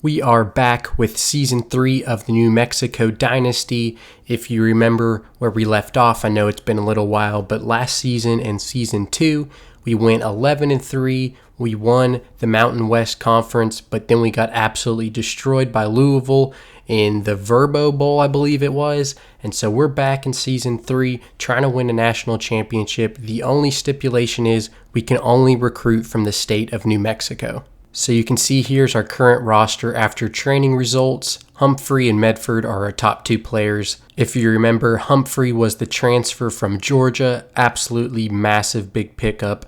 We are back with Season 3 of the New Mexico Dynasty. If you remember where we left off, I know it's been a little while, but last season in Season 2, we went 11-3. We won the Mountain West Conference, but then we got absolutely destroyed by Louisville in the Verbo Bowl, I believe it was. And so we're back in Season 3 trying to win a national championship. The only stipulation is we can only recruit from the state of New Mexico. So you can see here's our current roster after training results. Humphrey and Medford are our top two players. If you remember, Humphrey was the transfer from Georgia, absolutely massive big pickup.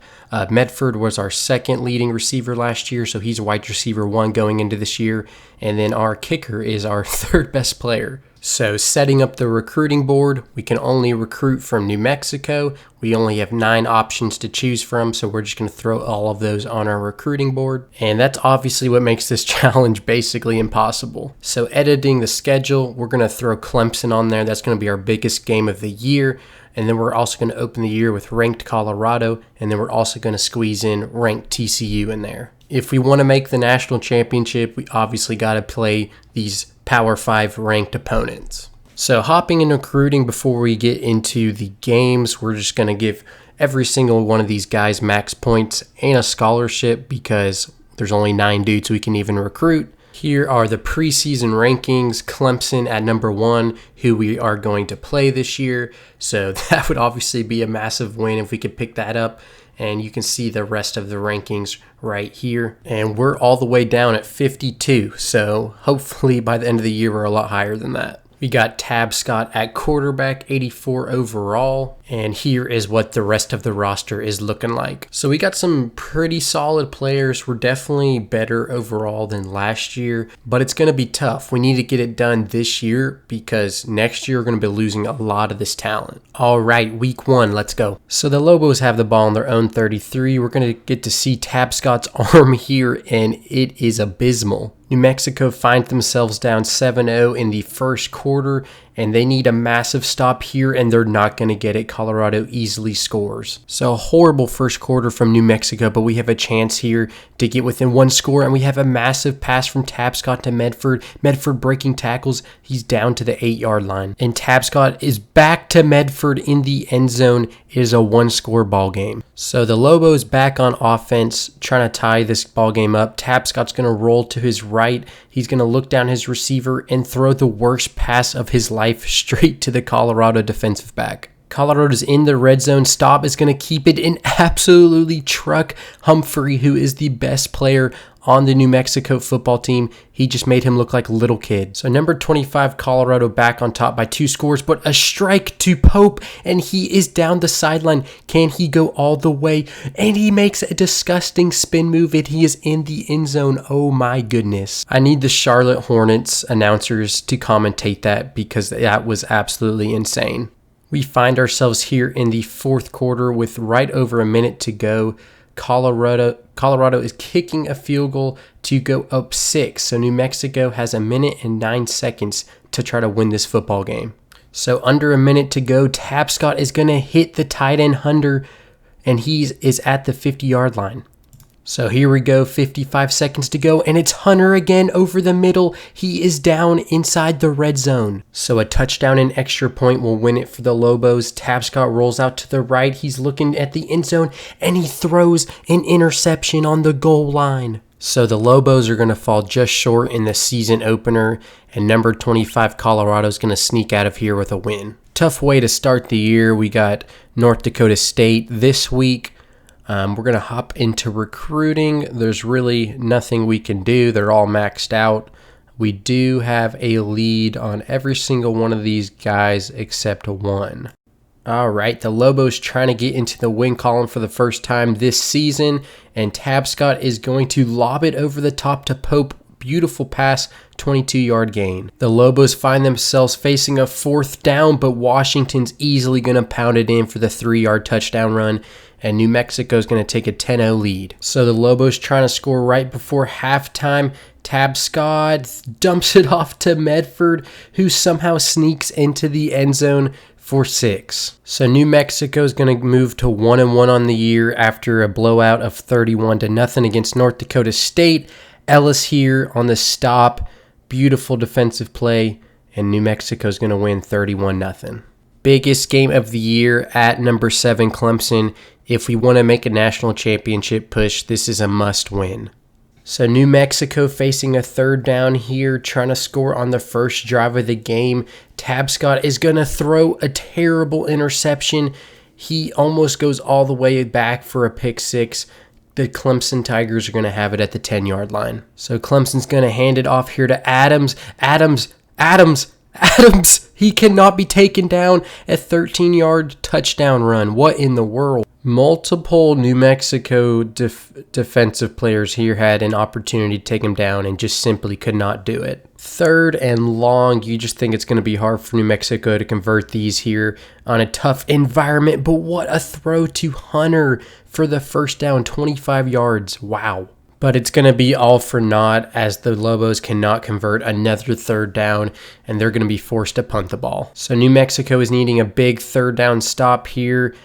Medford was our second leading receiver last year, so he's a wide receiver 1 going into this year. And then our kicker is our third best player. So setting up the recruiting board, we can only recruit from New Mexico. We only have 9 options to choose from, so we're just going to throw all of those on our recruiting board. And that's obviously what makes this challenge basically impossible. So editing the schedule, we're going to throw Clemson on there. That's going to be our biggest game of the year. And then we're also going to open the year with ranked Colorado, and then we're also going to squeeze in ranked TCU in there. If we want to make the national championship, we obviously got to play these Power 5 ranked opponents. So hopping in recruiting before we get into the games, we're just going to give every single one of these guys max points and a scholarship because there's only 9 dudes we can even recruit. Here are the preseason rankings. Clemson at number 1, who we are going to play this year. So that would obviously be a massive win if we could pick that up. And you can see the rest of the rankings right here. And we're all the way down at 52. So hopefully by the end of the year, we're a lot higher than that. We got Tab Scott at quarterback, 84 overall. And here is what the rest of the roster is looking like. So we got some pretty solid players. We're definitely better overall than last year, but it's going to be tough. We need to get it done this year because next year we're going to be losing a lot of this talent. All right, week 1, let's go. So the Lobos have the ball on their own 33. We're going to get to see Tab Scott's arm here, and it is abysmal. New Mexico finds themselves down 7-0 in the first quarter, and they need a massive stop here, and they're not going to get it. Colorado easily scores. So a horrible first quarter from New Mexico, but we have a chance here to get within 1 score, and we have a massive pass from Tabscott to Medford. Medford breaking tackles. He's down to the 8-yard line, and Tabscott is back to Medford in the end zone. It is a 1-score ball game. So the Lobos back on offense, trying to tie this ball game up. Tabscott's going to roll to his right. He's going to look down his receiver and throw the worst pass of his life straight to the Colorado defensive back. Colorado's in the red zone. Staub is going to keep it and absolutely truck Humphrey, who is the best player on the New Mexico football team. He just made him look like a little kid. So number 25, Colorado back on top by 2 scores, but a strike to Pope, and he is down the sideline. Can he go all the way? And he makes a disgusting spin move, and he is in the end zone. Oh my goodness. I need the Charlotte Hornets announcers to commentate that because that was absolutely insane. We find ourselves here in the fourth quarter with right over a minute to go. Colorado is kicking a field goal to go up 6. So New Mexico has a minute and 9 seconds to try to win this football game. So under a minute to go, Tabscott is going to hit the tight end Hunter, and he is at the 50-yard line. So here we go, 55 seconds to go, and it's Hunter again over the middle. He is down inside the red zone. So a touchdown and extra point will win it for the Lobos. Tabscott rolls out to the right. He's looking at the end zone, and he throws an interception on the goal line. So the Lobos are going to fall just short in the season opener, and number 25 Colorado is going to sneak out of here with a win. Tough way to start the year. We got North Dakota State this week. We're going to hop into recruiting. There's really nothing we can do. They're all maxed out. We do have a lead on every single one of these guys except one. All right, the Lobos trying to get into the win column for the first time this season, and Tabscott is going to lob it over the top to Pope. Beautiful pass, 22-yard gain. The Lobos find themselves facing a 4th down, but Washington's easily going to pound it in for the 3-yard touchdown run, and New Mexico is going to take a 10-0 lead. So the Lobos trying to score right before halftime. Tabscott dumps it off to Medford, who somehow sneaks into the end zone for 6. So New Mexico is going to move to 1-1 on the year after a blowout of 31-0 against North Dakota State. Ellis here on the stop. Beautiful defensive play, and New Mexico's going to win 31-0. Biggest game of the year at number 7 Clemson. If we want to make a national championship push, this is a must win. So New Mexico facing a third down here, trying to score on the first drive of the game. Tabscott is going to throw a terrible interception. He almost goes all the way back for a pick six. The Clemson Tigers are going to have it at the 10-yard line. So Clemson's going to hand it off here to Adams. Adams! He cannot be taken down. A 13-yard touchdown run. What in the world? Multiple New Mexico defensive players here had an opportunity to take him down and just simply could not do it. Third and long, you just think it's going to be hard for New Mexico to convert these here on a tough environment. But what a throw to Hunter for the first down, 25 yards. Wow. But it's going to be all for naught as the Lobos cannot convert another third down, and they're going to be forced to punt the ball. So New Mexico is needing a big third down stop here,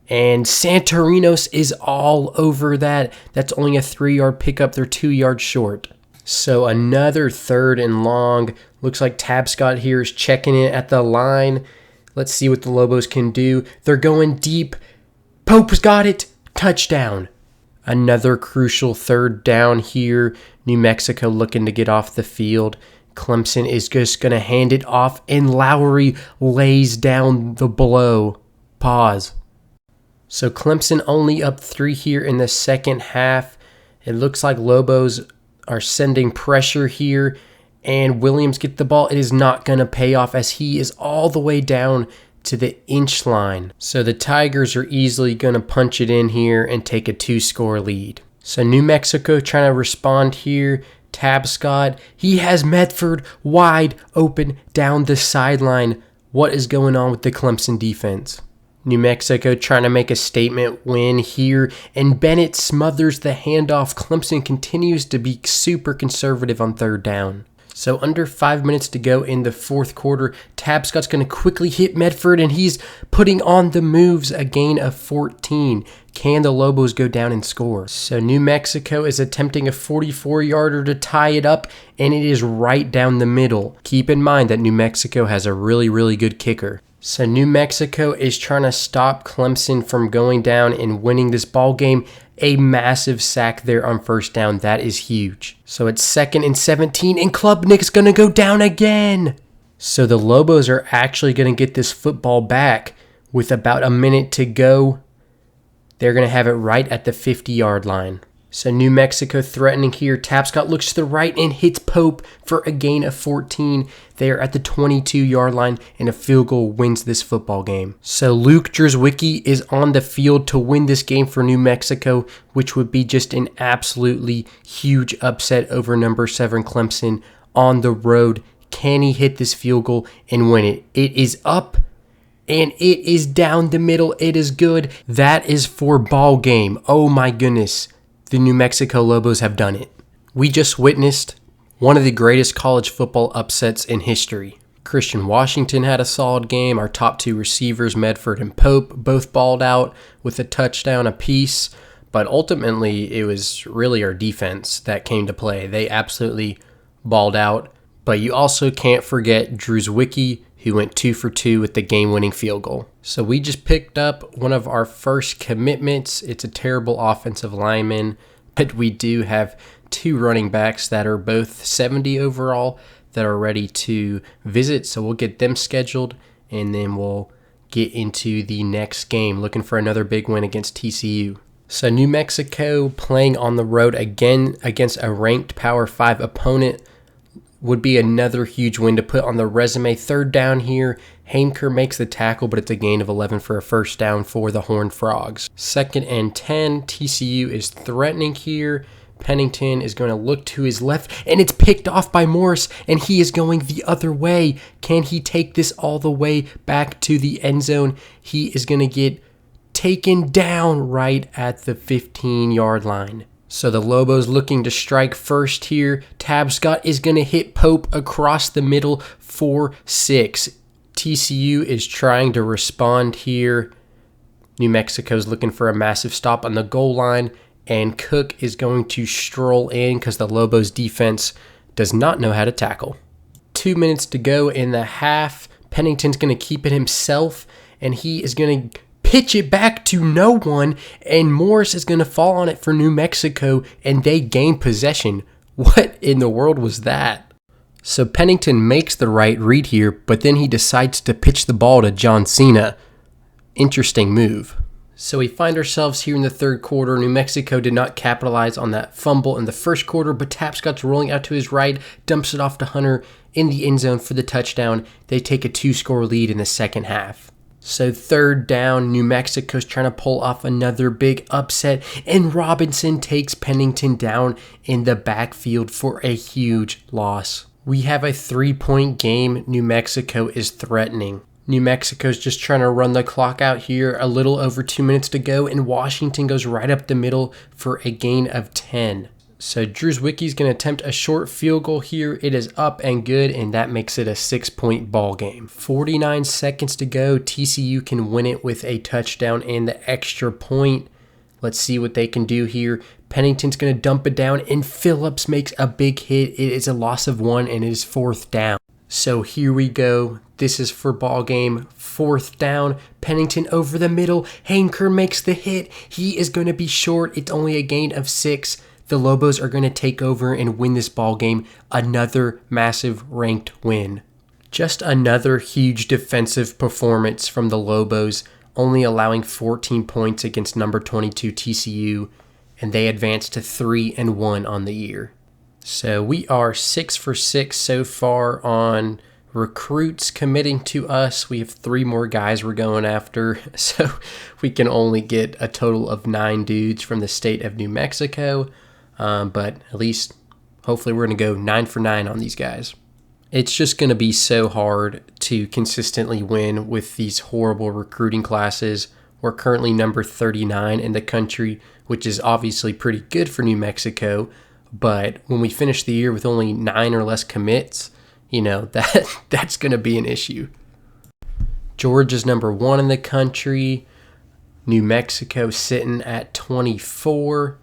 and Santorinos is all over that. That's only a 3-yard pickup. They're 2 yards short. So another third and long. Looks like Tabscott here is checking it at the line. Let's see what the Lobos can do. They're going deep. Pope's got it. Touchdown. Another crucial third down here. New Mexico looking to get off the field. Clemson is just going to hand it off, and Lowry lays down the blow. Pause. So Clemson only up 3 here in the second half. It looks like Lobos are sending pressure here, and Williams get the ball. It is not going to pay off as he is all the way down to the inch line. So the Tigers are easily going to punch it in here and take a 2-score lead. So New Mexico trying to respond here. Tabscott, he has Medford wide open down the sideline. What is going on with the Clemson defense? New Mexico trying to make a statement win here, and Bennett smothers the handoff. Clemson continues to be super conservative on third down. So under 5 minutes to go in the fourth quarter, Tabscott's going to quickly hit Medford, and he's putting on the moves, a gain of 14. Can the Lobos go down and score? So New Mexico is attempting a 44-yarder to tie it up, and it is right down the middle. Keep in mind that New Mexico has a really, really good kicker. So New Mexico is trying to stop Clemson from going down and winning this ball game. A massive sack there on first down. That is huge. So it's 2nd and 17, and Klubnik's going to go down again. So the Lobos are actually going to get this football back with about a minute to go. They're going to have it right at the 50-yard line. So New Mexico threatening here. Tabscott looks to the right and hits Pope for a gain of 14. They are at the 22-yard line, and a field goal wins this football game. So Luke Drzwicki is on the field to win this game for New Mexico, which would be just an absolutely huge upset over number 7 Clemson on the road. Can he hit this field goal and win it? It is up, and it is down the middle. It is good. That is for ball game. Oh my goodness. The New Mexico Lobos have done it. We just witnessed one of the greatest college football upsets in history. Christian Washington had a solid game. Our top 2 receivers, Medford and Pope, both balled out with a touchdown apiece. But ultimately, it was really our defense that came to play. They absolutely balled out. But you also can't forget Drzwicki, who went 2 for 2 with the game-winning field goal. So we just picked up one of our first commitments. It's a terrible offensive lineman, but we do have 2 running backs that are both 70 overall that are ready to visit. So we'll get them scheduled, and then we'll get into the next game, looking for another big win against TCU. So New Mexico playing on the road again against a ranked Power 5 opponent would be another huge win to put on the resume. Third down here, Haimker makes the tackle, but it's a gain of 11 for a first down for the Horned Frogs. 2nd and 10, TCU is threatening here. Pennington is going to look to his left, and it's picked off by Morris, and he is going the other way. Can he take this all the way back to the end zone? He is going to get taken down right at the 15-yard line. So the Lobos looking to strike first here. Tabscott is going to hit Pope across the middle for 6. TCU is trying to respond here. New Mexico's looking for a massive stop on the goal line, and Cook is going to stroll in because the Lobos defense does not know how to tackle. 2 minutes to go in the half. Pennington's going to keep it himself, and he is going to pitch it back to no one, and Morris is going to fall on it for New Mexico, and they gain possession. What in the world was that? So Pennington makes the right read here, but then he decides to pitch the ball to John Cena. Interesting move. So we find ourselves here in the third quarter. New Mexico did not capitalize on that fumble in the first quarter, but Tapscott's rolling out to his right, dumps it off to Hunter in the end zone for the touchdown. They take a 2-score lead in the second half. So third down, New Mexico's trying to pull off another big upset, and Robinson takes Pennington down in the backfield for a huge loss. We have a 3-point game New Mexico is threatening. New Mexico's just trying to run the clock out here, a little over 2 minutes to go, and Washington goes right up the middle for a gain of 10. So Drew Zwicky's going to attempt a short field goal here. It is up and good, and that makes it a 6-point ball game. 49 seconds to go. TCU can win it with a touchdown and the extra point. Let's see what they can do here. Pennington's going to dump it down, and Phillips makes a big hit. It is a loss of 1, and it is 4th down. So here we go. This is for ball game 4th down. Pennington over the middle. Hanker makes the hit. He is going to be short. It's only a gain of 6. The Lobos are going to take over and win this ball game. Another massive ranked win. Just another huge defensive performance from the Lobos, only allowing 14 points against number 22 TCU, and they advance to 3-1 on the year. So we are 6 for 6 so far on recruits committing to us. We have 3 more guys we're going after, so we can only get a total of 9 dudes from the state of New Mexico. But at least, hopefully, we're going to go 9 for 9 on these guys. It's just going to be so hard to consistently win with these horrible recruiting classes. We're currently number 39 in the country, which is obviously pretty good for New Mexico. But when we finish the year with only 9 or less commits, that's going to be an issue. Georgia's number 1 in the country. New Mexico sitting at 24.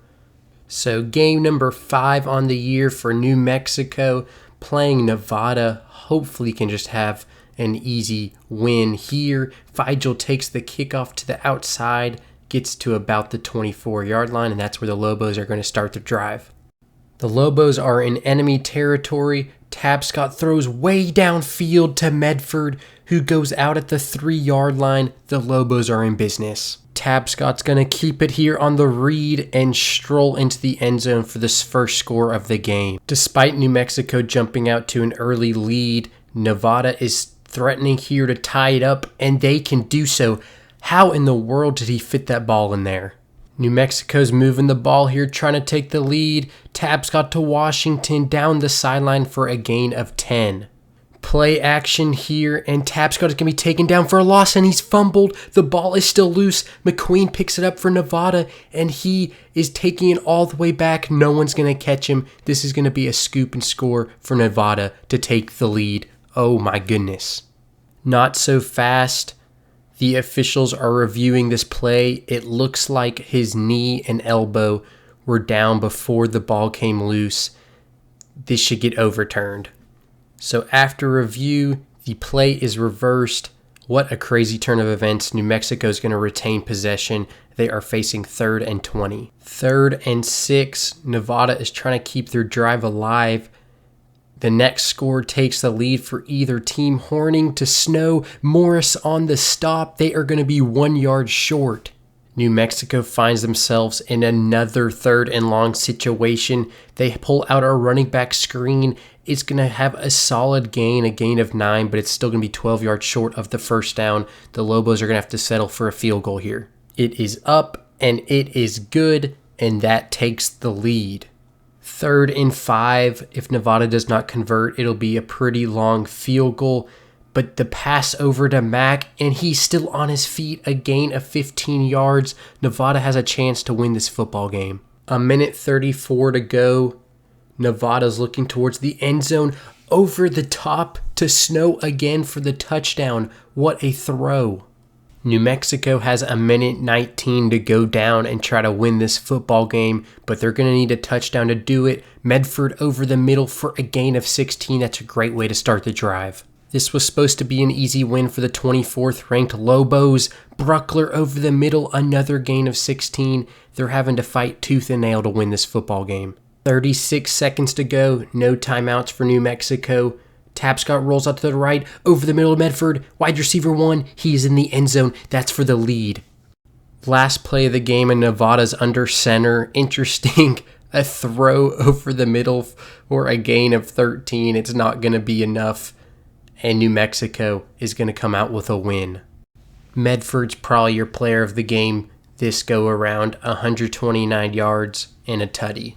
So game number 5 on the year for New Mexico, playing Nevada. Hopefully can just have an easy win here. Vigil takes the kickoff to the outside, gets to about the 24-yard line, and that's where the Lobos are going to start their drive. The Lobos are in enemy territory. Tapscott throws way downfield to Medford, who goes out at the 3-yard line. The Lobos are in business. Tapscott's going to keep it here on the read and stroll into the end zone for this first score of the game. Despite New Mexico jumping out to an early lead, Nevada is threatening here to tie it up, and they can do so. How in the world did he fit that ball in there? New Mexico's moving the ball here, trying to take the lead. Tapscott to Washington down the sideline for a gain of 10. Play action here, and Tapscott is going to be taken down for a loss, and he's fumbled. The ball is still loose. McQueen picks it up for Nevada, and he is taking it all the way back. No one's going to catch him. This is going to be a scoop and score for Nevada to take the lead. Oh my goodness. Not so fast. The officials are reviewing this play. It looks like his knee and elbow were down before the ball came loose. This should get overturned. So after review, the play is reversed. What a crazy turn of events. New Mexico is going to retain possession. They are facing 3rd and 20. 3rd and 6. Nevada is trying to keep their drive alive. The next score takes the lead for either team. Horning to Snow. Morris on the stop. They are going to be 1 yard short. New Mexico finds themselves in another 3rd and long situation. They pull out a running back screen. It's going to have a solid gain, a gain of 9, but it's still going to be 12 yards short of the first down. The Lobos are going to have to settle for a field goal here. It is up, and it is good, and that takes the lead. 3rd and 5. If Nevada does not convert, it'll be a pretty long field goal. But the pass over to Mack, and he's still on his feet, a gain of 15 yards. Nevada has a chance to win this football game. 1:34 to go. Nevada's looking towards the end zone. Over the top to Snow again for the touchdown. What a throw. New Mexico has a minute 19 to go down and try to win this football game, but they're going to need a touchdown to do it. Medford over the middle for a gain of 16. That's a great way to start the drive. This was supposed to be an easy win for the 24th ranked Lobos. Bruckler over the middle, another gain of 16. They're having to fight tooth and nail to win this football game. 36 seconds to go, no timeouts for New Mexico. Tapscott rolls out to the right, over the middle of Medford, wide receiver 1, he's in the end zone, that's for the lead. Last play of the game, and Nevada's under center. Interesting, a throw over the middle for a gain of 13. It's not going to be enough, and New Mexico is going to come out with a win. Medford's probably your player of the game this go around, 129 yards and a tutty.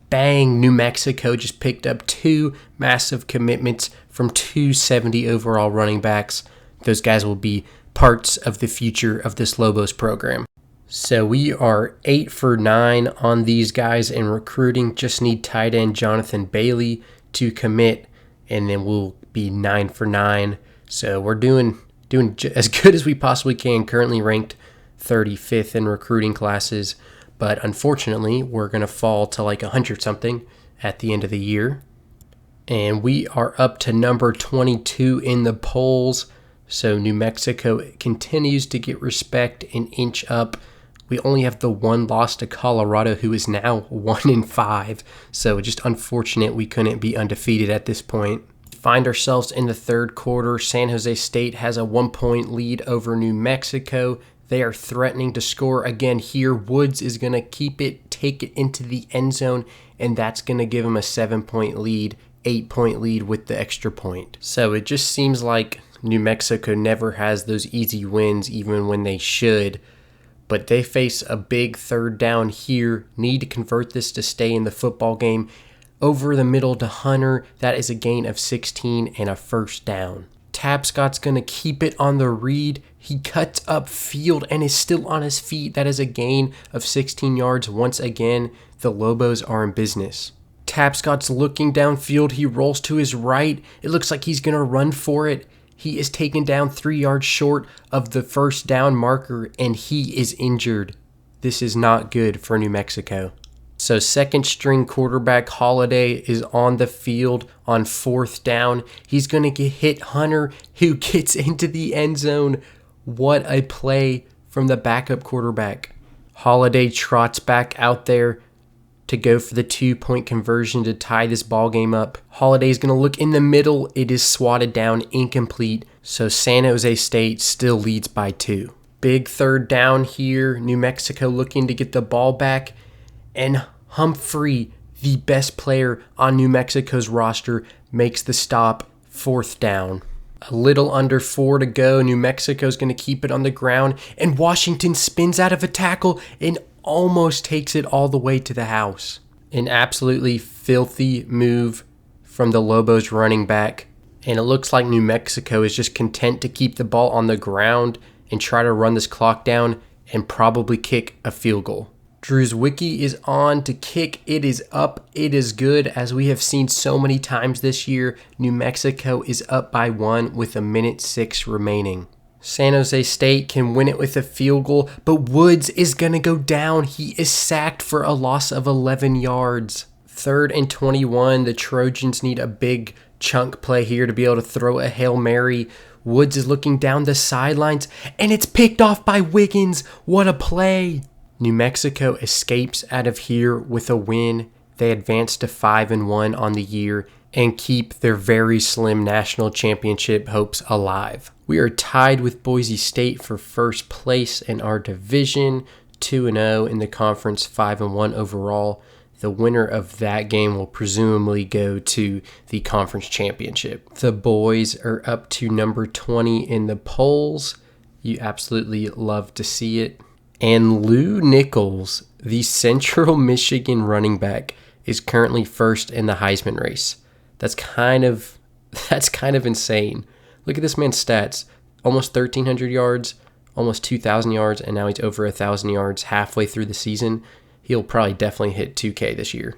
Bang, New Mexico just picked up 2 massive commitments from 270 overall running backs. Those guys will be parts of the future of this Lobos program. So we are 8 for 9 on these guys in recruiting. Just need tight end Jonathan Bailey to commit, and then we'll be 9 for 9. So we're doing as good as we possibly can. Currently ranked 35th in recruiting classes. But unfortunately, we're going to fall to like 100-something at the end of the year. And we are up to number 22 in the polls. So New Mexico continues to get respect and inch up. We only have the one loss to Colorado, who is now 1-5. So just unfortunate we couldn't be undefeated at this point. Find ourselves in the third quarter. San Jose State has a 1-point lead over New Mexico. They are threatening to score again here. Woods is going to keep it, take it into the end zone, and that's going to give them a 7-point lead, 8-point lead with the extra point. So it just seems like New Mexico never has those easy wins, even when they should. But they face a big third down here, need to convert this to stay in the football game. Over the middle to Hunter, that is a gain of 16 and a first down. Tapscott's going to keep it on the read. He cuts up field and is still on his feet. That is a gain of 16 yards. Once again, the Lobos are in business. Tapscott's looking downfield. He rolls to his right. It looks like he's going to run for it. He is taken down 3 yards short of the first down marker, and he is injured. This is not good for New Mexico. So second string quarterback Holiday is on the field on fourth down. He's going to get hit Hunter, who gets into the end zone. What a play from the backup quarterback. Holiday trots back out there to go for the 2-point conversion to tie this ball game up. Holiday's going to look in the middle. It is swatted down, incomplete. So San Jose State still leads by 2. Big third down here. New Mexico looking to get the ball back. And Humphrey, the best player on New Mexico's roster, makes the stop, fourth down. A little under 4 to go. New Mexico's going to keep it on the ground. And Washington spins out of a tackle and almost takes it all the way to the house. An absolutely filthy move from the Lobos running back. And it looks like New Mexico is just content to keep the ball on the ground and try to run this clock down and probably kick a field goal. Drewswicki is on to kick. It is up. It is good. As we have seen so many times this year, New Mexico is up by 1 with 1:06 remaining. San Jose State can win it with a field goal, but Woods is going to go down. He is sacked for a loss of 11 yards. 3rd and 21. The Trojans need a big chunk play here to be able to throw a Hail Mary. Woods is looking down the sidelines, and it's picked off by Wiggins. What a play. New Mexico escapes out of here with a win. They advance to 5-1 on the year and keep their very slim national championship hopes alive. We are tied with Boise State for first place in our division, 2-0 in the conference, 5-1 overall. The winner of that game will presumably go to the conference championship. The boys are up to number 20 in the polls. You absolutely love to see it. And Lou Nichols, the Central Michigan running back, is currently first in the Heisman race. That's kind of insane. Look at this man's stats. Almost 1,300 yards, almost 2,000 yards, and now he's over 1,000 yards halfway through the season. He'll probably definitely hit 2K this year.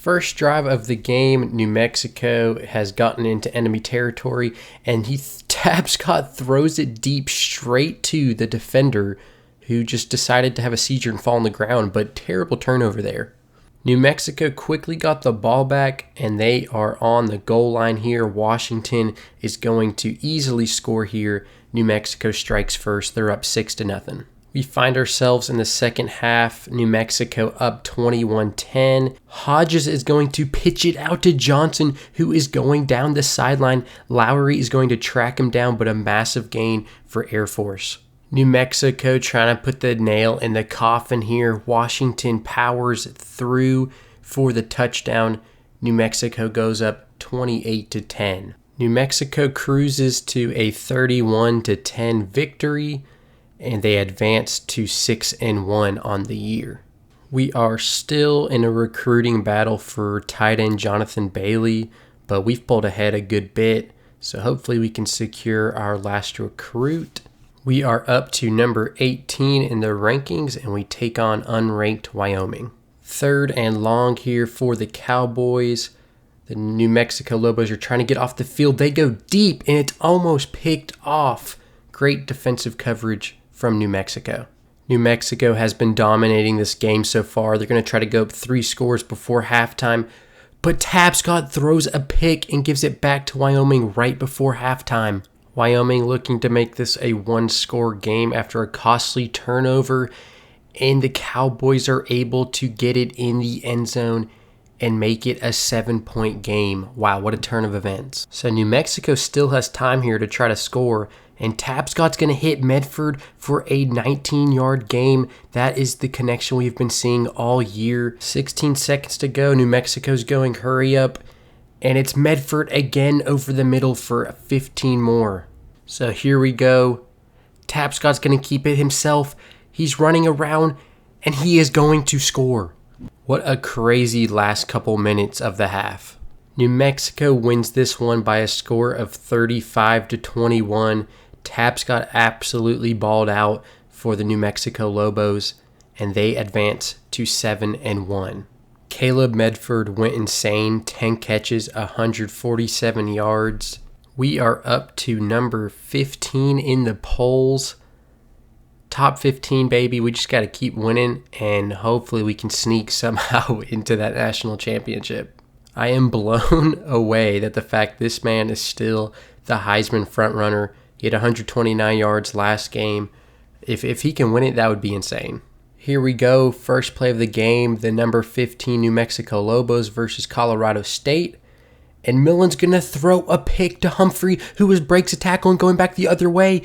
First drive of the game, New Mexico has gotten into enemy territory, and Tapscott throws it deep straight to the defender, who just decided to have a seizure and fall on the ground, but terrible turnover there. New Mexico quickly got the ball back, and they are on the goal line here. Washington is going to easily score here. New Mexico strikes first. They're up 6-0. We find ourselves in the second half. New Mexico up 21-10. Hodges is going to pitch it out to Johnson, who is going down the sideline. Lowry is going to track him down, but a massive gain for Air Force. New Mexico trying to put the nail in the coffin here. Washington powers through for the touchdown. New Mexico goes up 28-10. New Mexico cruises to a 31-10 victory, and they advance to 6-1 on the year. We are still in a recruiting battle for tight end Jonathan Bailey, but we've pulled ahead a good bit, so hopefully we can secure our last recruit. We are up to number 18 in the rankings, and we take on unranked Wyoming. 3rd and long here for the Cowboys. The New Mexico Lobos are trying to get off the field. They go deep, and it's almost picked off. Great defensive coverage from New Mexico. New Mexico has been dominating this game so far. They're going to try to go up 3 scores before halftime, but Tapscott throws a pick and gives it back to Wyoming right before halftime. Wyoming looking to make this a 1-score game after a costly turnover, and the Cowboys are able to get it in the end zone and make it a 7-point game. Wow, what a turn of events. So New Mexico still has time here to try to score, and Tapscott's going to hit Medford for a 19-yard game. That is the connection we've been seeing all year. 16 seconds to go. New Mexico's going hurry up, and it's Medford again over the middle for 15 more. So here we go. Tapscott's going to keep it himself. He's running around, and he is going to score. What a crazy last couple minutes of the half. New Mexico wins this one by a score of 35-21. Tapscott absolutely balled out for the New Mexico Lobos, and they advance to 7-1. Caleb Medford went insane, 10 catches, 147 yards. We are up to number 15 in the polls. Top 15, baby. We just got to keep winning, and hopefully we can sneak somehow into that national championship. I am blown away that the fact this man is still the Heisman frontrunner. He had 129 yards last game. If he can win it, that would be insane. Here we go. First play of the game, the number 15 New Mexico Lobos versus Colorado State. And Millen's going to throw a pick to Humphrey, who breaks a tackle and going back the other way.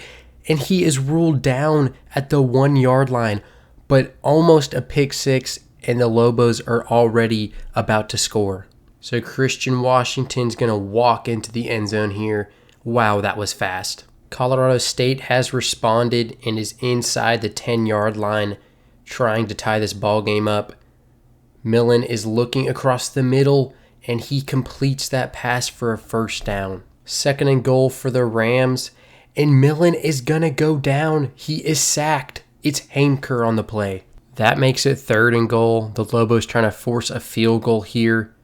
And he is ruled down at the 1-yard line. But almost a pick six, and the Lobos are already about to score. So Christian Washington's going to walk into the end zone here. Wow, that was fast. Colorado State has responded and is inside the 10-yard line trying to tie this ball game up. Millen is looking across the middle, and he completes that pass for a first down. 2nd and goal for the Rams, and Millen is going to go down. He is sacked. It's Haimker on the play. That makes it 3rd and goal. The Lobos trying to force a field goal here.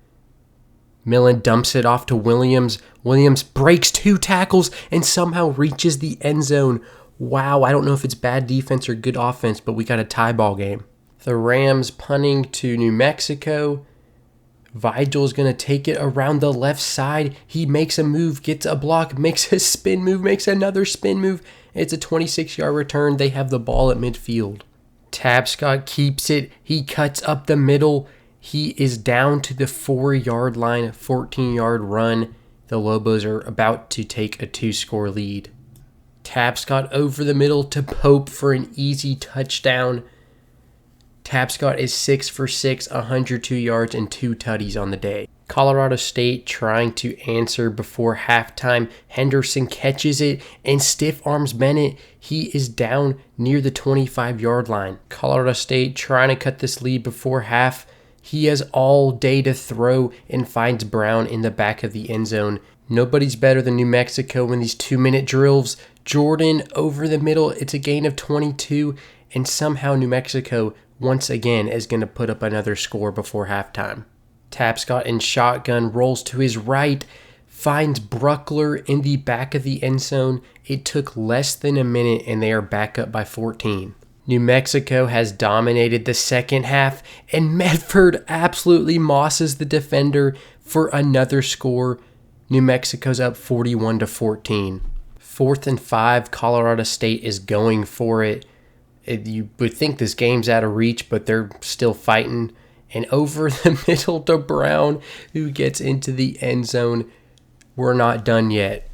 Millen dumps it off to Williams. Williams breaks 2 tackles and somehow reaches the end zone. Wow, I don't know if it's bad defense or good offense, but we got a tie ball game. The Rams punting to New Mexico. Vigel's going to take it around the left side. He makes a move, gets a block, makes a spin move, makes another spin move. It's a 26-yard return. They have the ball at midfield. Tapscott keeps it. He cuts up the middle. He is down to the 4-yard line, 14-yard run. The Lobos are about to take a 2-score lead. Tapscott over the middle to Pope for an easy touchdown. Tapscott is 6 for 6, 102 yards and 2 tutties on the day. Colorado State trying to answer before halftime. Henderson catches it and stiff arms Bennett. He is down near the 25-yard line. Colorado State trying to cut this lead before half. He has all day to throw and finds Brown in the back of the end zone. Nobody's better than New Mexico in these 2-minute drills. Jordan over the middle. It's a gain of 22, and somehow New Mexico once again is going to put up another score before halftime. Tapscott in shotgun rolls to his right, finds Bruckler in the back of the end zone. It took less than a minute and they are back up by 14. New Mexico has dominated the second half, and Medford absolutely mosses the defender for another score. New Mexico's up 41-14. 4th and 5, Colorado State is going for it. You would think this game's out of reach, but they're still fighting. And over the middle to Brown, who gets into the end zone. We're not done yet.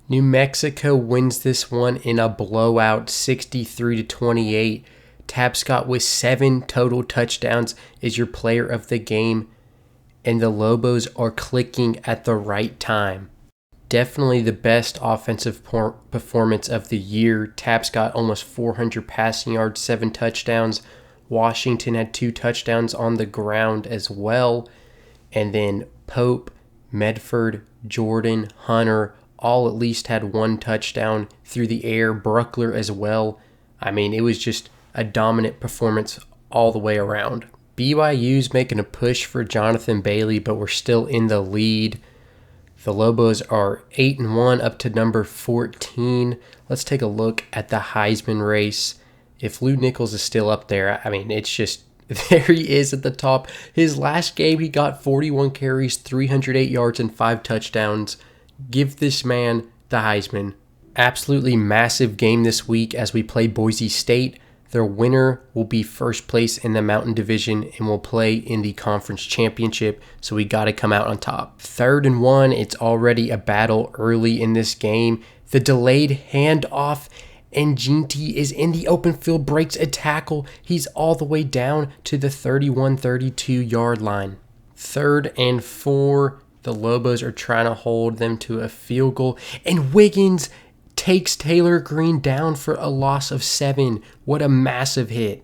New Mexico wins this one in a blowout, 63-28. Tapscott with 7 total touchdowns is your player of the game, and the Lobos are clicking at the right time. Definitely the best offensive performance of the year. Tapscott almost 400 passing yards, 7 touchdowns. Washington had 2 touchdowns on the ground as well. And then Pope, Medford, Jordan, Hunter, all at least had 1 touchdown through the air. Bruckler as well. I mean, it was just a dominant performance all the way around. BYU's making a push for Jonathan Bailey, but we're still in the lead. The Lobos are 8-1 up to number 14. Let's take a look at the Heisman race. If Lou Nichols is still up there, I mean, it's just, there he is at the top. His last game, he got 41 carries, 308 yards, and 5 touchdowns. Give this man the Heisman. Absolutely massive game this week as we play Boise State. Their winner will be first place in the Mountain Division and will play in the conference championship, so we got to come out on top. 3rd and 1, it's already a battle early in this game. The delayed handoff, and Ginty is in the open field, breaks a tackle. He's all the way down to the 31-32 yard line. 3rd and 4, the Lobos are trying to hold them to a field goal, and Wiggins takes Taylor Green down for a loss of 7. What a massive hit.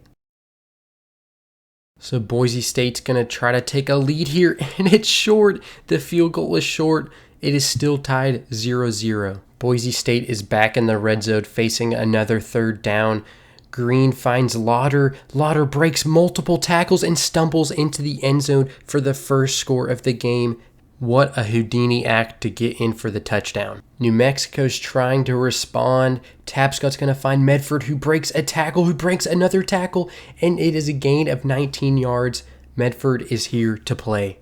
So Boise State's going to try to take a lead here, and it's short. The field goal is short. It is still tied 0-0. Boise State is back in the red zone facing another 3rd down. Green finds Lauder. Lauder breaks multiple tackles and stumbles into the end zone for the first score of the game. What a Houdini act to get in for the touchdown. New Mexico's trying to respond. Tapscott's going to find Medford, who breaks a tackle, who breaks another tackle, and it is a gain of 19 yards. Medford is here to play.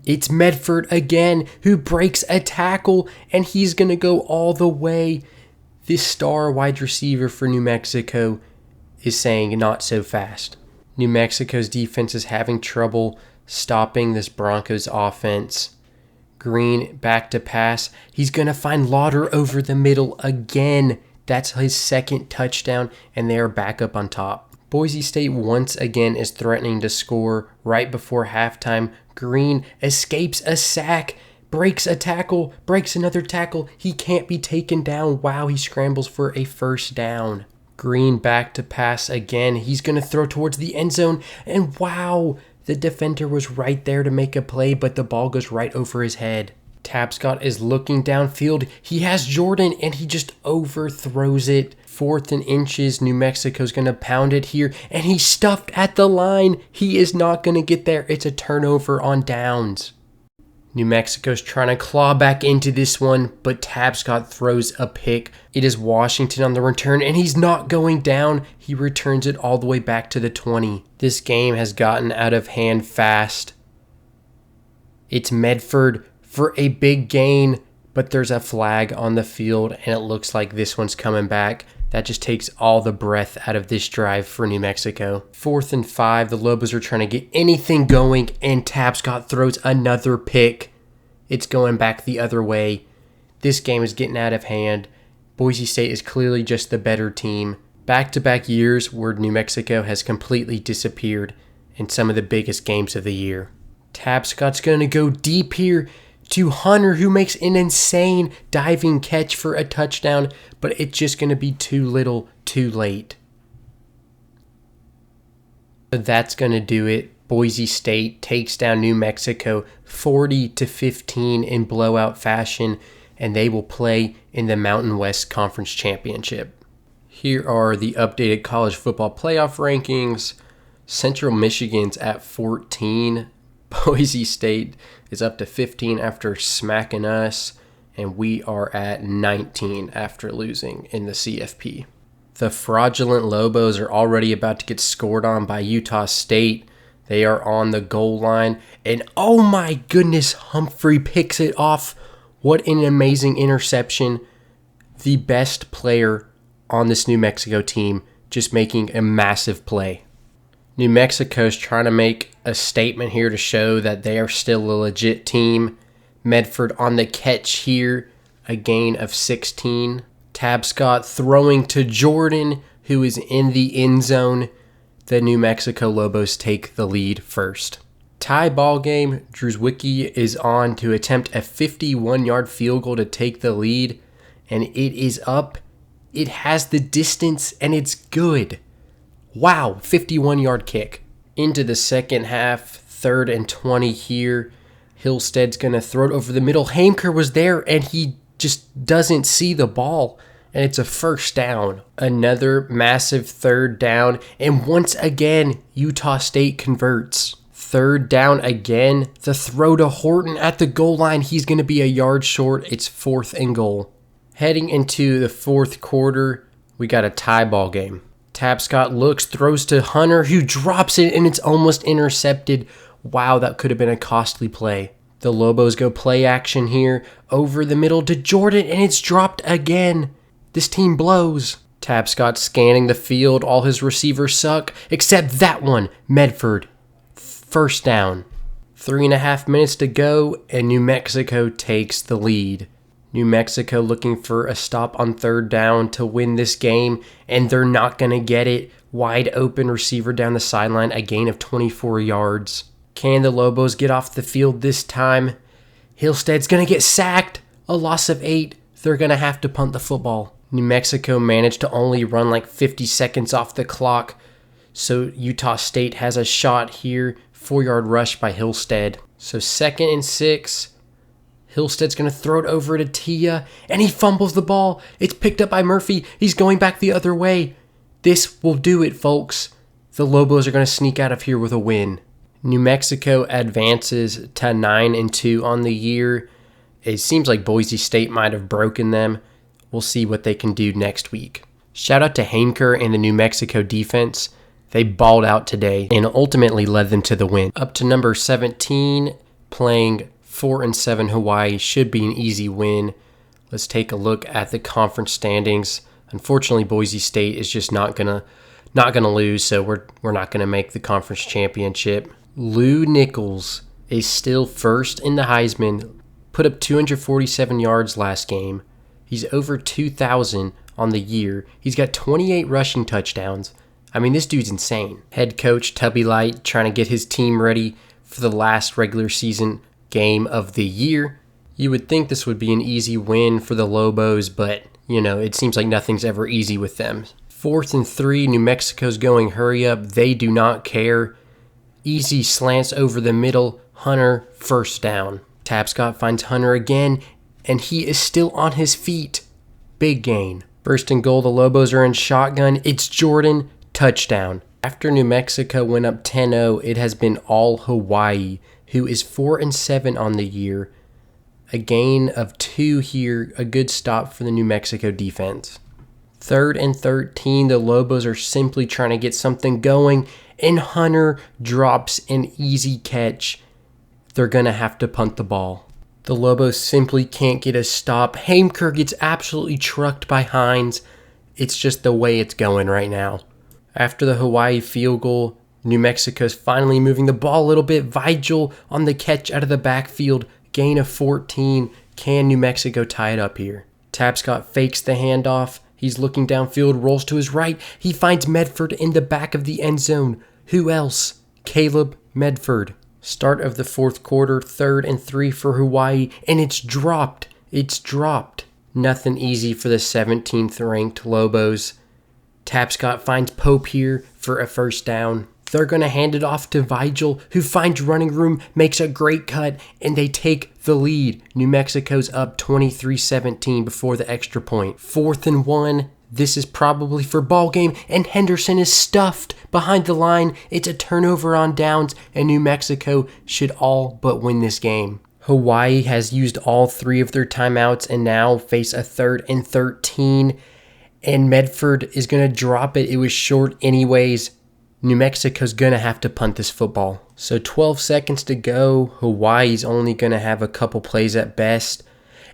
It's Medford again, who breaks a tackle, and he's going to go all the way. This star wide receiver for New Mexico is saying not so fast. New Mexico's defense is having trouble stopping this Broncos offense. Green back to pass. He's going to find Lauder over the middle again. That's his 2nd touchdown, and they are back up on top. Boise State once again is threatening to score right before halftime. Green escapes a sack, breaks a tackle, breaks another tackle. He can't be taken down. Wow, he scrambles for a 1st down. Green back to pass again. He's going to throw towards the end zone, and wow, the defender was right there to make a play, but the ball goes right over his head. Tapscott is looking downfield. He has Jordan, and he just overthrows it. 4th and inches. New Mexico's going to pound it here, and he's stuffed at the line. He is not going to get there. It's a turnover on downs. New Mexico's trying to claw back into this one, but Tapscott throws a pick. It is Washington on the return, and he's not going down. He returns it all the way back to the 20. This game has gotten out of hand fast. It's Medford for a big gain, but there's a flag on the field, and it looks like this one's coming back. That just takes all the breath out of this drive for New Mexico. 4th and 5, the Lobos are trying to get anything going, and Tapscott throws another pick. It's going back the other way. This game is getting out of hand. Boise State is clearly just the better team. Back-to-back years where New Mexico has completely disappeared in some of the biggest games of the year. Tapscott's going to go deep here to Hunter, who makes an insane diving catch for a touchdown, but it's just going to be too little, too late. But that's going to do it. Boise State takes down New Mexico 40-15 in blowout fashion, and they will play in the Mountain West Conference Championship. Here are the updated college football playoff rankings. Central Michigan's at 14, Boise State is up to 15 after smacking us, and we are at 19 after losing in the CFP. The fraudulent Lobos are already about to get scored on by Utah State. They are on the goal line, and oh my goodness, Humphrey picks it off. What an amazing interception. The best player on this New Mexico team just making a massive play. New Mexico's trying to make a statement here to show that they are still a legit team. Medford on the catch here, a gain of 16. Tabscott throwing to Jordan, who is in the end zone. The New Mexico Lobos take the lead first. Tie ball game, Druzwicki is on to attempt a 51-yard field goal to take the lead, and it is up. It has the distance, and it's good. Wow, 51-yard kick. Into the second half, 3rd and 20 here. Hillstead's going to throw it over the middle. Haimker was there, and he just doesn't see the ball, and it's a first down. Another massive 3rd down, and once again, Utah State converts. 3rd down again. The throw to Horton at the goal line. He's going to be a yard short. It's 4th and goal. Heading into the 4th quarter, we got a tie ball game. Tabscott looks, throws to Hunter, who drops it, and it's almost intercepted. Wow, that could have been a costly play. The Lobos go play action here, over the middle to Jordan, and it's dropped again. This team blows. Tabscott scanning the field. All his receivers suck, except that one, Medford. First down. 3.5 minutes to go, and New Mexico takes the lead. New Mexico looking for a stop on 3rd down to win this game, and they're not going to get it. Wide open receiver down the sideline, a gain of 24 yards. Can the Lobos get off the field this time? Hillstead's going to get sacked. A loss of 8. They're going to have to punt the football. New Mexico managed to only run like 50 seconds off the clock, so Utah State has a shot here. 4-yard rush by Hillstead. So 2nd and 6. Hillstead's going to throw it over to Tia, and he fumbles the ball. It's picked up by Murphy. He's going back the other way. This will do it, folks. The Lobos are going to sneak out of here with a win. New Mexico advances to 9-2 on the year. It seems like Boise State might have broken them. We'll see what they can do next week. Shout out to Haimker and the New Mexico defense. They balled out today and ultimately led them to the win. Up to number 17, playing 4-7 Hawaii should be an easy win. Let's take a look at the conference standings. Unfortunately, Boise State is just not gonna lose, so we're not gonna make the conference championship. Lou Nichols is still first in the Heisman. Put up 247 yards last game. He's over 2,000 on the year. He's got 28 rushing touchdowns. I mean, this dude's insane. Head coach Tubby Light trying to get his team ready for the last regular season game of the year. You would think this would be an easy win for the Lobos, but, it seems like nothing's ever easy with them. 4th and 3, New Mexico's going hurry up. They do not care. Easy slants over the middle. Hunter, first down. Tabscott finds Hunter again, and he is still on his feet. Big gain. 1st and goal, the Lobos are in shotgun. It's Jordan, touchdown. After New Mexico went up 10-0, it has been all Hawaii, who is 4-7 on the year. A gain of 2 here, a good stop for the New Mexico defense. 3rd and 13, the Lobos are simply trying to get something going, and Hunter drops an easy catch. They're going to have to punt the ball. The Lobos simply can't get a stop. Haimker gets absolutely trucked by Hines. It's just the way it's going right now. After the Hawaii field goal, New Mexico's finally moving the ball a little bit. Vigil on the catch out of the backfield. Gain of 14. Can New Mexico tie it up here? Tabscott fakes the handoff. He's looking downfield, rolls to his right. He finds Medford in the back of the end zone. Who else? Caleb Medford. Start of the 4th quarter, 3rd and 3 for Hawaii, and it's dropped. It's dropped. Nothing easy for the 17th ranked Lobos. Tabscott finds Pope here for a first down. They're going to hand it off to Vigil, who finds running room, makes a great cut, and they take the lead. New Mexico's up 23-17 before the extra point. 4th and 1. This is probably for ball game, and Henderson is stuffed behind the line. It's a turnover on downs, and New Mexico should all but win this game. Hawaii has used all 3 of their timeouts and now face a 3rd and 13, and Medford is going to drop it. It was short anyways. New Mexico's going to have to punt this football. So 12 seconds to go. Hawaii's only going to have a couple plays at best.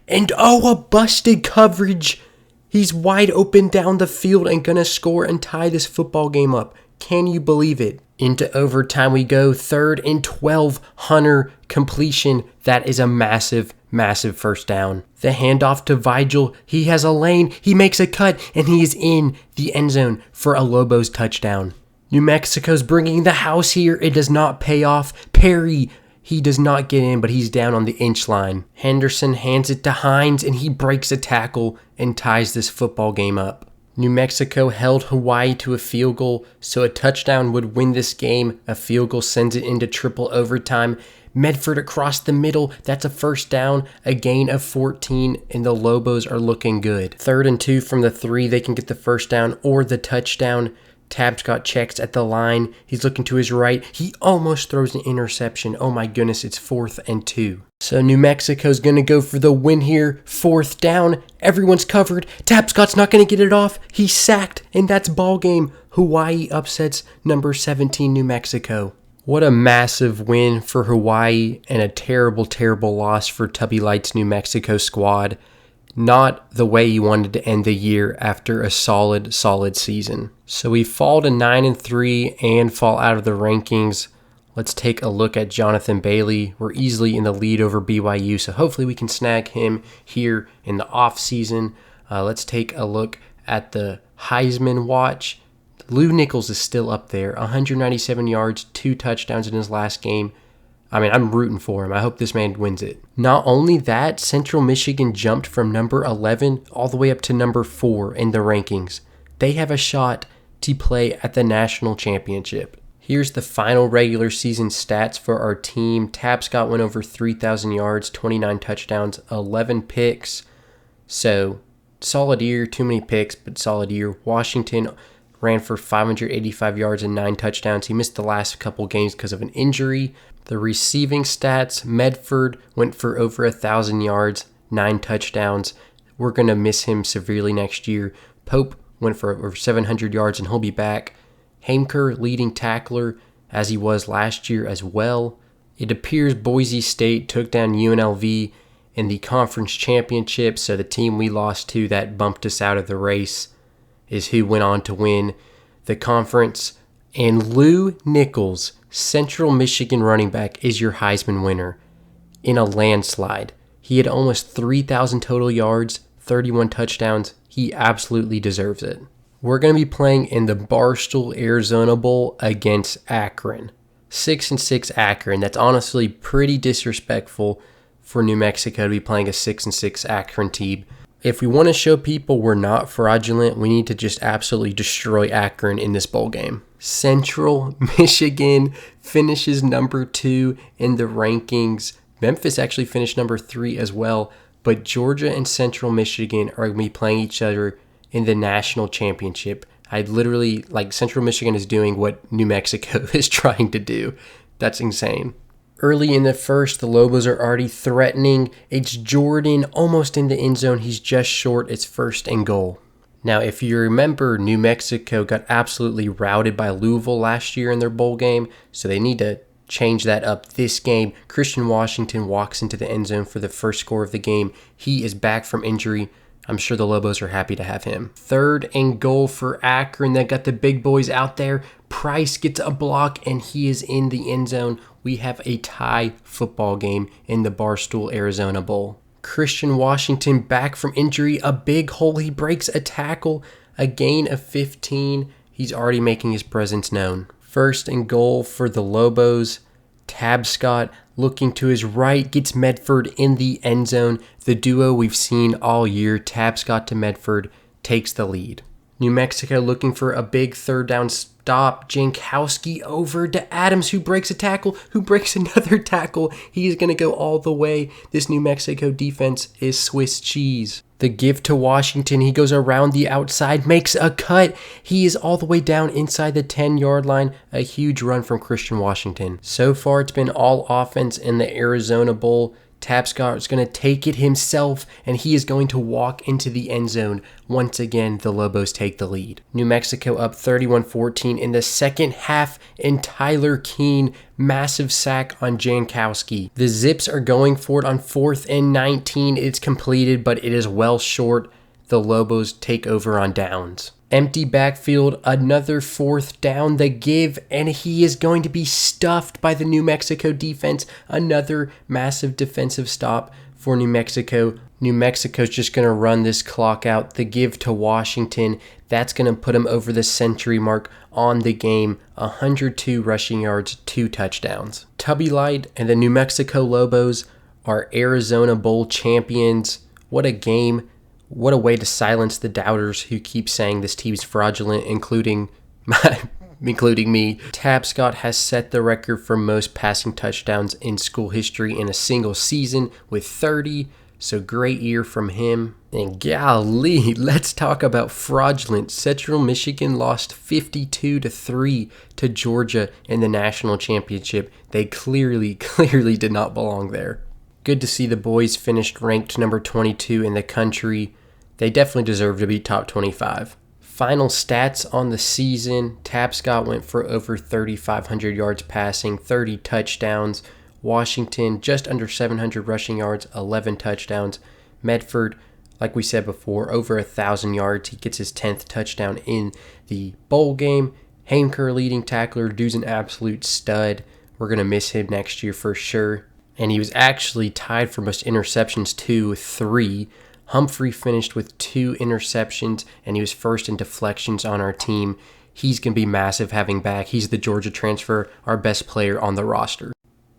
And a busted coverage. He's wide open down the field and going to score and tie this football game up. Can you believe it? Into overtime we go. 3rd and 12. Hunter completion. That is a massive, massive first down. The handoff to Vigil. He has a lane. He makes a cut. And he is in the end zone for a Lobos touchdown. New Mexico's bringing the house here. It does not pay off. Perry, he does not get in, but he's down on the inch line. Henderson hands it to Hines, and he breaks a tackle and ties this football game up. New Mexico held Hawaii to a field goal, so a touchdown would win this game. A field goal sends it into triple overtime. Medford across the middle. That's a first down, a gain of 14, and the Lobos are looking good. 3rd and 2 from the 3. They can get the first down or the touchdown. Tabscott checks at the line. He's looking to his right. He almost throws an interception. Oh my goodness, it's 4th and 2. So New Mexico's going to go for the win here. 4th down. Everyone's covered. Tabscott's not going to get it off. He's sacked, and that's ball game. Hawaii upsets number 17 New Mexico. What a massive win for Hawaii and a terrible, terrible loss for Tubby Light's New Mexico squad. Not the way you wanted to end the year after a solid season. So we fall to 9-3 and fall out of the rankings. Let's take a look at Jonathan Bailey. We're easily in the lead over BYU, so hopefully we can snag him here in the offseason. Let's take a look at the Heisman watch. Lou Nichols is still up there. 197 yards, 2 touchdowns in his last game. I mean, I'm rooting for him. I hope this man wins it. Not only that, Central Michigan jumped from number 11 all the way up to number 4 in the rankings. They have a shot to play at the national championship. Here's the final regular season stats for our team. Tabscott went over 3,000 yards, 29 touchdowns, 11 picks. So, solid year, too many picks, but solid year. Washington ran for 585 yards and 9 touchdowns. He missed the last couple games because of an injury. The receiving stats, Medford went for over 1,000 yards, 9 touchdowns. We're going to miss him severely next year. Pope went for over 700 yards, and he'll be back. Haimker, leading tackler, as he was last year as well. It appears Boise State took down UNLV in the conference championship, so the team we lost to that bumped us out of the race is who went on to win the conference. And Lou Nichols, Central Michigan running back, is your Heisman winner in a landslide. He had almost 3,000 total yards, 31 touchdowns. He absolutely deserves it. We're going to be playing in the Barstool Arizona Bowl against Akron. 6-6 Akron. That's honestly pretty disrespectful for New Mexico to be playing a 6-6 Akron team. If we want to show people we're not fraudulent, we need to just absolutely destroy Akron in this bowl game. Central Michigan finishes number 2 in the rankings. Memphis actually finished number 3 as well. But Georgia and Central Michigan are going to be playing each other in the national championship. Central Michigan is doing what New Mexico is trying to do. That's insane. Early in the first, the Lobos are already threatening. It's Jordan almost in the end zone. He's just short. It's 1st and goal. Now, if you remember, New Mexico got absolutely routed by Louisville last year in their bowl game, so they need to change that up this game. Christian Washington walks into the end zone for the first score of the game. He is back from injury. I'm sure the Lobos are happy to have him. 3rd and goal for Akron. They got the big boys out there. Price gets a block, and he is in the end zone. We have a tie football game in the Barstool Arizona Bowl. Christian Washington back from injury. A big hole. He breaks a tackle. A gain of 15. He's already making his presence known. 1st and goal for the Lobos. Tabscott looking to his right, gets Medford in the end zone. The duo we've seen all year, Tabscott to Medford, takes the lead. New Mexico looking for a big 3rd down stop. Jankowski over to Adams, who breaks a tackle, who breaks another tackle. He is going to go all the way. This New Mexico defense is Swiss cheese. The give to Washington. He goes around the outside, makes a cut. He is all the way down inside the 10-yard line. A huge run from Christian Washington. So far, it's been all offense in the Arizona Bowl. Tapscott is going to take it himself, and he is going to walk into the end zone. Once again, the Lobos take the lead. New Mexico up 31-14 in the second half, and Tyler Keene, massive sack on Jankowski. The Zips are going for it on 4th and 19. It's completed, but it is well short. The Lobos take over on downs. Empty backfield, another 4th down, the give, and he is going to be stuffed by the New Mexico defense. Another massive defensive stop for New Mexico. New Mexico's just going to run this clock out. The give to Washington, that's going to put him over the century mark on the game. 102 rushing yards, 2 touchdowns. Tubby Light and the New Mexico Lobos are Arizona Bowl champions. What a game. What a way to silence the doubters who keep saying this team's fraudulent, including me. Tapscott has set the record for most passing touchdowns in school history in a single season with 30. So great year from him. And golly, let's talk about fraudulent. Central Michigan lost 52-3 to Georgia in the national championship. They clearly did not belong there. Good to see the boys finished ranked number 22 in the country. They definitely deserve to be top 25. Final stats on the season. Tapscott went for over 3,500 yards passing, 30 touchdowns. Washington, just under 700 rushing yards, 11 touchdowns. Medford, like we said before, over 1,000 yards. He gets his 10th touchdown in the bowl game. Haimker, leading tackler, dude's an absolute stud. We're going to miss him next year for sure. And he was actually tied for most interceptions too, with 3. Humphrey finished with 2 interceptions, and he was first in deflections on our team. He's going to be massive having back. He's the Georgia transfer, our best player on the roster.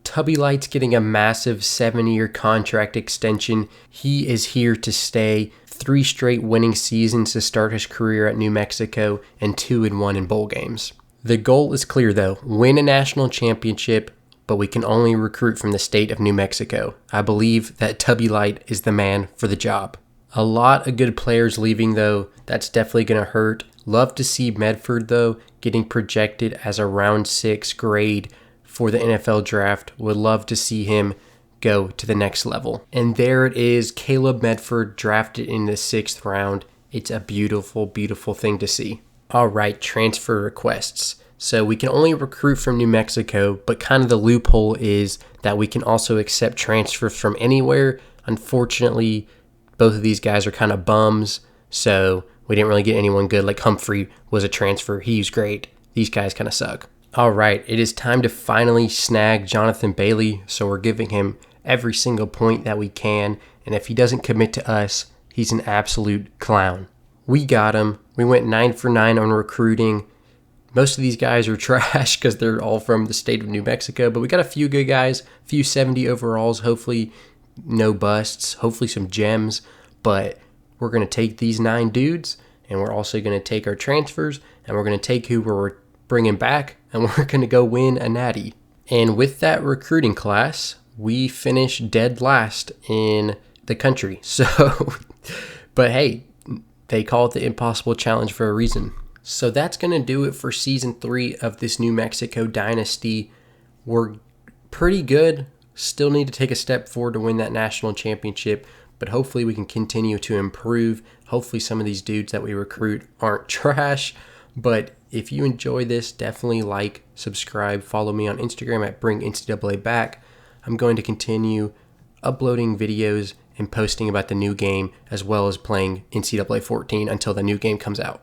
Tubby Light's getting a massive 7-year contract extension. He is here to stay. 3 straight winning seasons to start his career at New Mexico, and 2-1 in bowl games. The goal is clear though, win a national championship, but we can only recruit from the state of New Mexico. I believe that Tubby Light is the man for the job. A lot of good players leaving though. That's definitely going to hurt. Love to see Medford though getting projected as a round 6 grade for the NFL draft. Would love to see him go to the next level. And there it is, Caleb Medford drafted in the 6th round. It's a beautiful, beautiful thing to see. All right, transfer requests. So we can only recruit from New Mexico, but kind of the loophole is that we can also accept transfers from anywhere. Unfortunately, both of these guys are kind of bums, so we didn't really get anyone good. Like Humphrey was a transfer. He was great. These guys kind of suck. All right, it is time to finally snag Jonathan Bailey, so we're giving him every single point that we can, and if he doesn't commit to us, he's an absolute clown. We got him. We went 9 for 9 on recruiting. Most of these guys are trash because they're all from the state of New Mexico, but we got a few good guys, a few 70 overalls, hopefully no busts, hopefully some gems, but we're going to take these 9 dudes, and we're also going to take our transfers, and we're going to take who we're bringing back, and we're going to go win a Natty. And with that recruiting class, we finished dead last in the country. So, but hey, they call it the impossible challenge for a reason. So that's going to do it for Season 3 of this New Mexico Dynasty. We're pretty good. Still need to take a step forward to win that national championship, but hopefully we can continue to improve. Hopefully some of these dudes that we recruit aren't trash. But if you enjoy this, definitely like, subscribe, follow me on Instagram at BringNCAA I'm going to continue uploading videos and posting about the new game as well as playing NCAA 14 until the new game comes out.